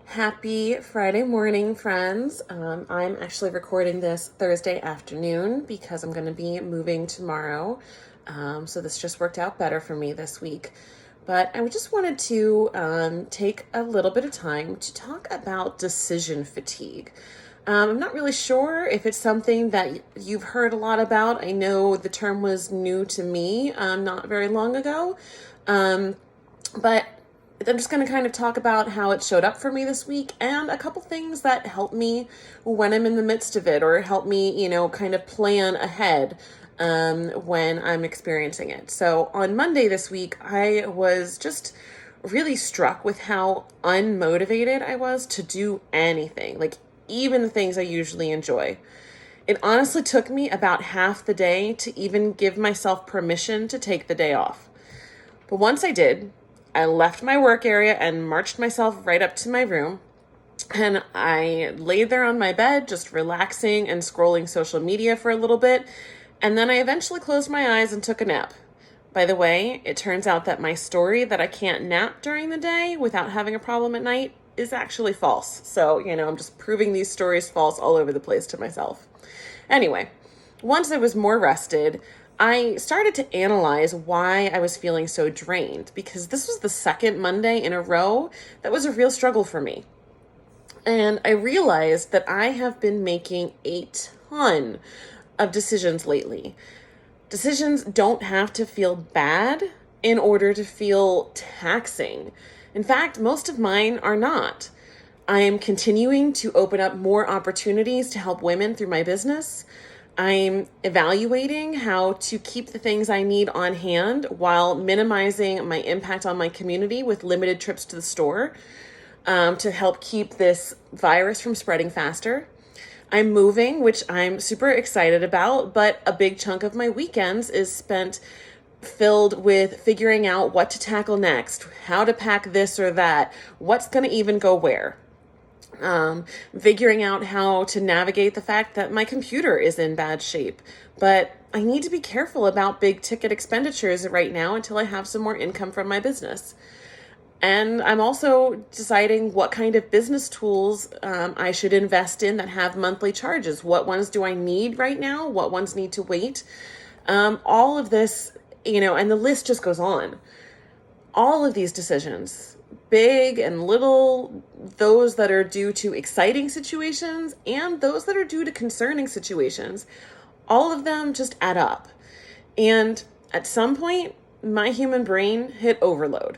Happy Friday morning, friends. I'm actually recording this Thursday afternoon because I'm going to be moving tomorrow. So this just worked out better for me this week. But I just wanted to take a little bit of time to talk about decision fatigue. I'm not really sure if it's something that you've heard a lot about. I know the term was new to me not very long ago. But I'm just going to kind of talk about how it showed up for me this week and a couple things that help me when I'm in the midst of it or help me, kind of plan ahead when I'm experiencing it. So on Monday this week, I was just really struck with how unmotivated I was to do anything, like even the things I usually enjoy. It honestly took me about half the day to even give myself permission to take the day off. But once I did, I left my work area and marched myself right up to my room. And I laid there on my bed, just relaxing and scrolling social media for a little bit. And then I eventually closed my eyes and took a nap. By the way, it turns out that my story that I can't nap during the day without having a problem at night is actually false. So, I'm just proving these stories false all over the place to myself. Anyway, once I was more rested, I started to analyze why I was feeling so drained because this was the second Monday in a row that was a real struggle for me. And I realized that I have been making a ton of decisions lately. Decisions don't have to feel bad in order to feel taxing. In fact, most of mine are not. I am continuing to open up more opportunities to help women through my business. I'm evaluating how to keep the things I need on hand while minimizing my impact on my community with limited trips to the store to help keep this virus from spreading faster. I'm moving, which I'm super excited about, but a big chunk of my weekends is spent filled with figuring out what to tackle next, how to pack this or that, what's going to even go where. Figuring out how to navigate the fact that my computer is in bad shape, but I need to be careful about big ticket expenditures right now until I have some more income from my business. And I'm also deciding what kind of business tools I should invest in that have monthly charges. What ones do I need right now? What ones need to wait? All of this, and the list just goes on. All of these decisions, big and little, those that are due to exciting situations and those that are due to concerning situations, all of them just add up. And at some point, my human brain hit overload.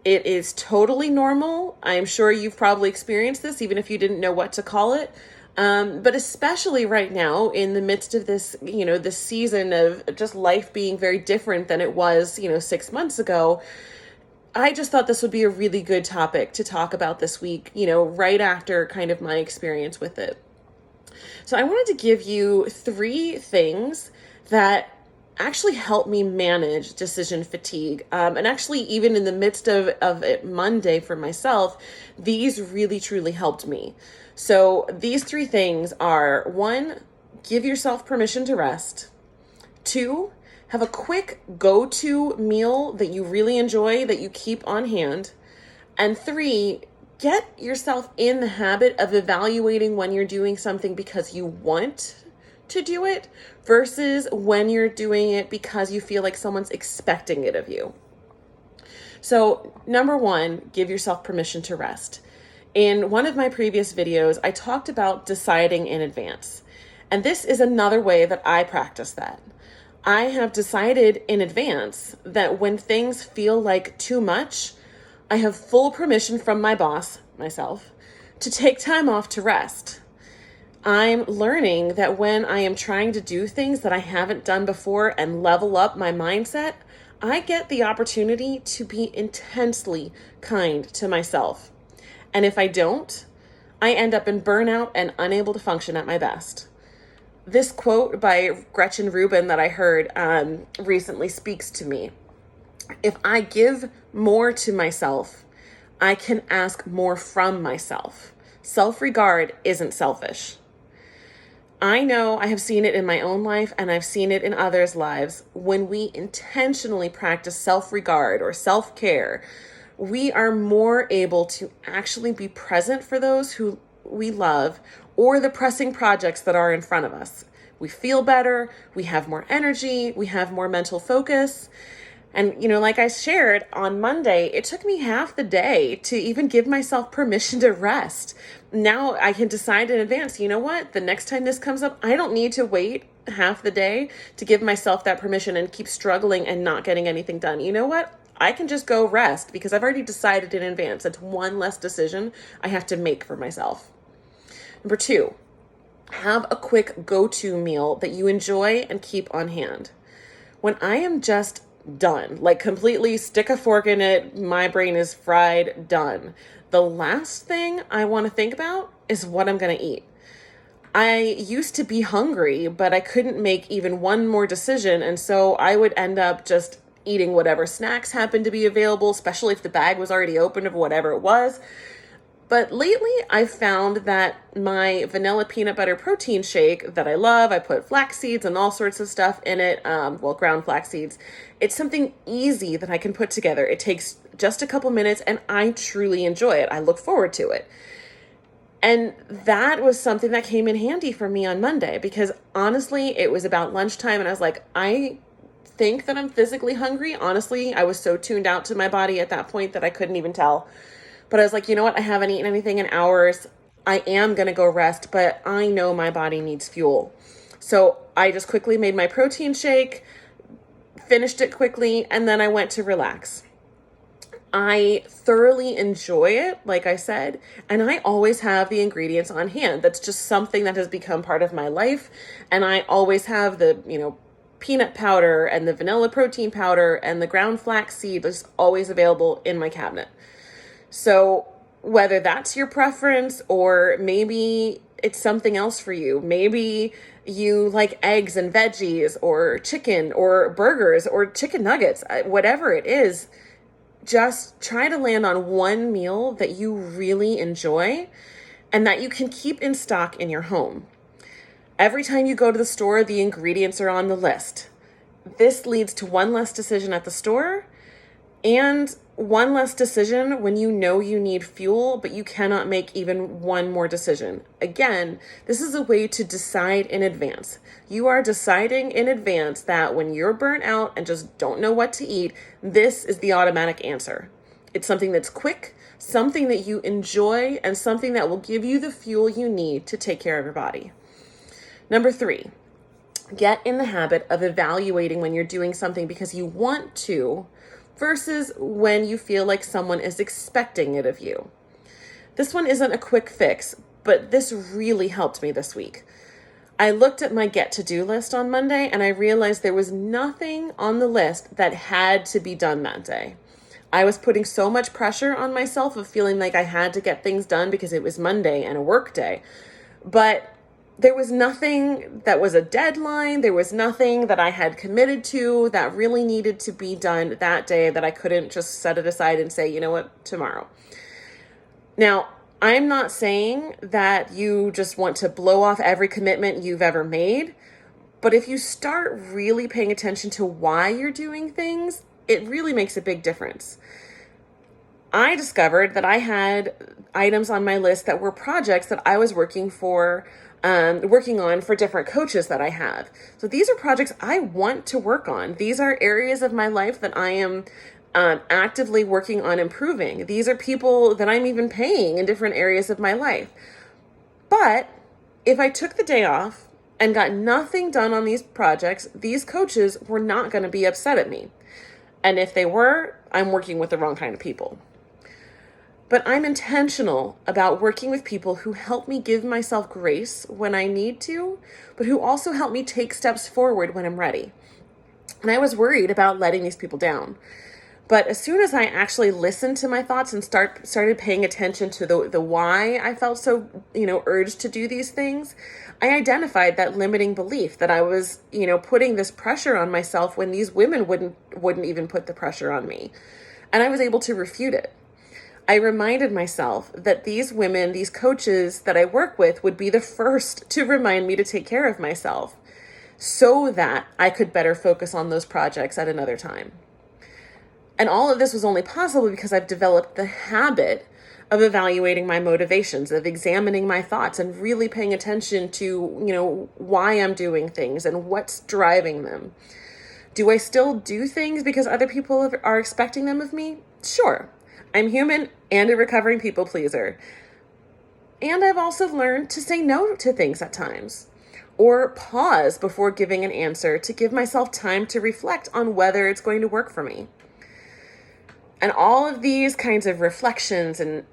It is totally normal. I'm sure you've probably experienced this, even if you didn't know what to call it. But especially right now in the midst of this, this season of just life being very different than it was, 6 months ago, I just thought this would be a really good topic to talk about this week, right after kind of my experience with it. So I wanted to give you 3 things that actually help me manage decision fatigue. And actually, even in the midst of it Monday for myself, these really, truly helped me. So these 3 things are: 1, give yourself permission to rest. 2, have a quick go-to meal that you really enjoy that you keep on hand. And 3, get yourself in the habit of evaluating when you're doing something because you want to do it versus when you're doing it because you feel like someone's expecting it of you. So, number 1, give yourself permission to rest. In one of my previous videos, I talked about deciding in advance. And this is another way that I practice that. I have decided in advance that when things feel like too much, I have full permission from my boss, myself, to take time off to rest. I'm learning that when I am trying to do things that I haven't done before and level up my mindset, I get the opportunity to be intensely kind to myself. And if I don't, I end up in burnout and unable to function at my best. This quote by Gretchen Rubin that I heard recently speaks to me. If I give more to myself, I can ask more from myself. Self-regard isn't selfish. I know I have seen it in my own life and I've seen it in others' lives. When we intentionally practice self-regard or self-care, we are more able to actually be present for those who we love or the pressing projects that are in front of us. We feel better, we have more energy, we have more mental focus. And, like I shared on Monday, it took me half the day to even give myself permission to rest. Now I can decide in advance, you know what? The next time this comes up, I don't need to wait half the day to give myself that permission and keep struggling and not getting anything done. You know what? I can just go rest because I've already decided in advance. It's one less decision I have to make for myself. Number 2, have a quick go-to meal that you enjoy and keep on hand. When I am just done, like completely stick a fork in it, my brain is fried, done, the last thing I want to think about is what I'm going to eat. I used to be hungry, but I couldn't make even one more decision. And so I would end up just eating whatever snacks happened to be available, especially if the bag was already open of whatever it was. But lately I've found that my vanilla peanut butter protein shake that I love, I put flax seeds and all sorts of stuff in it, ground flax seeds. It's something easy that I can put together. It takes just a couple minutes and I truly enjoy it. I look forward to it. And that was something that came in handy for me on Monday because honestly, it was about lunchtime and I was like, I think that I'm physically hungry. Honestly, I was so tuned out to my body at that point that I couldn't even tell. But I was like, you know what? I haven't eaten anything in hours. I am going to go rest, but I know my body needs fuel. So I just quickly made my protein shake, finished it quickly, and then I went to relax. I thoroughly enjoy it, like I said, and I always have the ingredients on hand. That's just something that has become part of my life. And I always have the, peanut powder and the vanilla protein powder and the ground flax seed is always available in my cabinet. So whether that's your preference or maybe it's something else for you, maybe you like eggs and veggies or chicken or burgers or chicken nuggets, whatever it is, just try to land on one meal that you really enjoy and that you can keep in stock in your home. Every time you go to the store, the ingredients are on the list. This leads to one less decision at the store and one less decision when you know you need fuel, but you cannot make even one more decision. Again, this is a way to decide in advance. You are deciding in advance that when you're burnt out and just don't know what to eat, this is the automatic answer. It's something that's quick, something that you enjoy, and something that will give you the fuel you need to take care of your body. Number 3, get in the habit of evaluating when you're doing something because you want to versus when you feel like someone is expecting it of you. This one isn't a quick fix, but this really helped me this week. I looked at my get-to-do list on Monday and I realized there was nothing on the list that had to be done that day. I was putting so much pressure on myself of feeling like I had to get things done because it was Monday and a work day. But there was nothing that was a deadline. There was nothing that I had committed to that really needed to be done that day that I couldn't just set it aside and say, you know what, tomorrow. Now, I'm not saying that you just want to blow off every commitment you've ever made, but if you start really paying attention to why you're doing things, it really makes a big difference. I discovered that I had items on my list that were projects that I was working on for different coaches that I have. So these are projects I want to work on. These are areas of my life that I am actively working on improving. These are people that I'm even paying in different areas of my life. But if I took the day off and got nothing done on these projects, these coaches were not going to be upset at me. And if they were, I'm working with the wrong kind of people. But I'm intentional about working with people who help me give myself grace when I need to, but who also help me take steps forward when I'm ready. And I was worried about letting these people down. But as soon as I actually listened to my thoughts and started paying attention to the why I felt so, urged to do these things, I identified that limiting belief that I was, putting this pressure on myself when these women wouldn't even put the pressure on me. And I was able to refute it. I reminded myself that these women, these coaches that I work with would be the first to remind me to take care of myself so that I could better focus on those projects at another time. And all of this was only possible because I've developed the habit of evaluating my motivations, of examining my thoughts and really paying attention to, why I'm doing things and what's driving them. Do I still do things because other people are expecting them of me? Sure. I'm human and a recovering people pleaser. And I've also learned to say no to things at times, or pause before giving an answer to give myself time to reflect on whether it's going to work for me. And all of these kinds of reflections and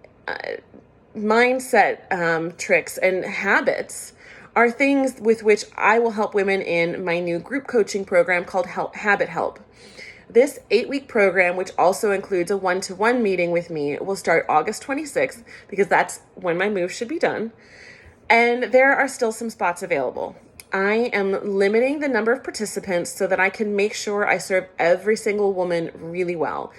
mindset tricks and habits are things with which I will help women in my new group coaching program called Habit Help. This 8-week program, which also includes a one-to-one meeting with me, will start August 26th because that's when my move should be done. And there are still some spots available. I am limiting the number of participants so that I can make sure I serve every single woman really well.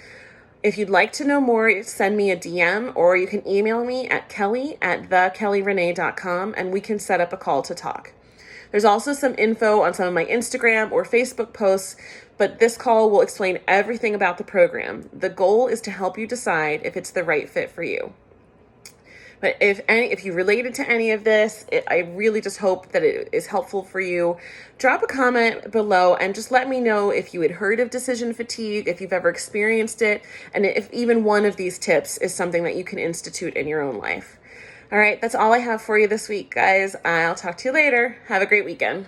If you'd like to know more, send me a DM or you can email me at kelly@thekellyrenee.com and we can set up a call to talk. There's also some info on some of my Instagram or Facebook posts, but this call will explain everything about the program. The goal is to help you decide if it's the right fit for you. But if you related to any of this, I really just hope that it is helpful for you. Drop a comment below and just let me know if you had heard of decision fatigue, if you've ever experienced it, and if even one of these tips is something that you can institute in your own life. All right, that's all I have for you this week, guys. I'll talk to you later. Have a great weekend.